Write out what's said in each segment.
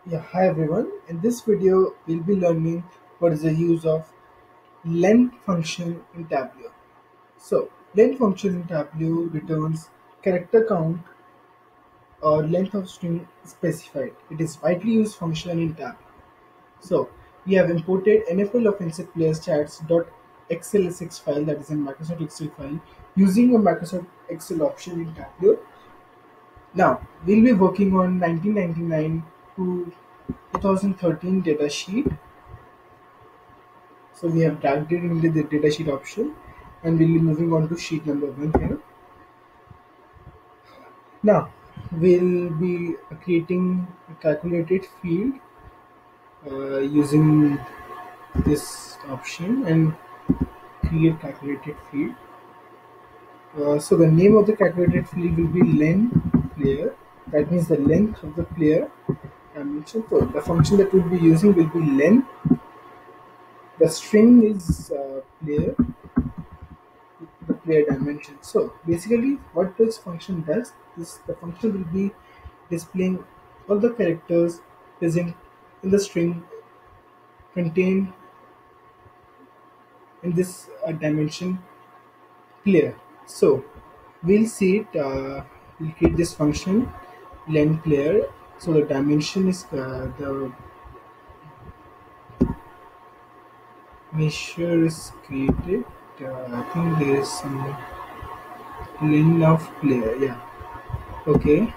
Yeah, hi everyone. In this video, we'll be learning what is the use of len function in Tableau. So, len function in Tableau returns character count or length of string specified. It is widely used function in Tableau. So, we have imported NFL offensive players chats.xlsx file, that is a Microsoft Excel file, using a Microsoft Excel option in Tableau. Now, we'll be working on 1999 to 2013 data sheet. So we have dragged it into the datasheet option, and we'll be moving on to sheet number 1 here. Now we'll be creating a calculated field using this option and create calculated field. So the name of the calculated field will be len player. That means the length of the player dimension. So the function that we'll be using will be len. The string is player, the player dimension. So basically what this function does is the function will be displaying all the characters present in the string contained in this dimension player. So we'll see it, we'll create this function len player. So the dimension is the measure is created. I think there is some len of player, yeah. Okay,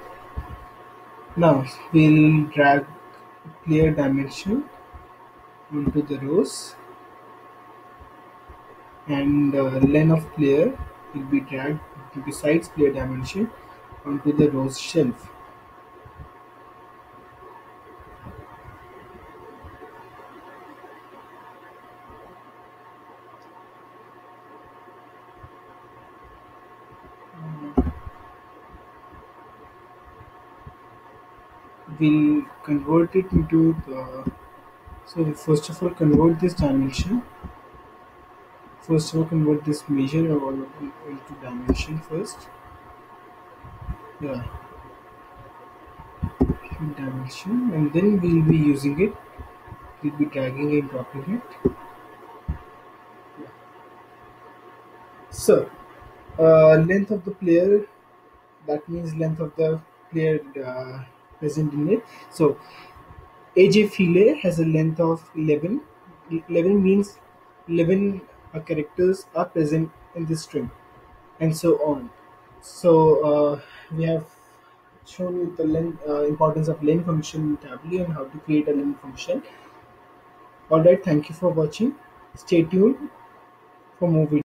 now we'll drag player dimension onto the rows, and len of player will be dragged besides player dimension onto the rows shelf. We'll convert it into the, so we first of all convert this dimension. First of all, convert this measure into dimension first. Yeah, dimension, and then we'll be using it. We'll be dragging and dropping it. So, length of the player, that means length of the player present in it. So AJ File has a length of 11. 11 means 11 characters are present in this string, and so on. So we have shown you the importance of len function in Tableau and how to create a len function. Alright, thank you for watching. Stay tuned for more videos.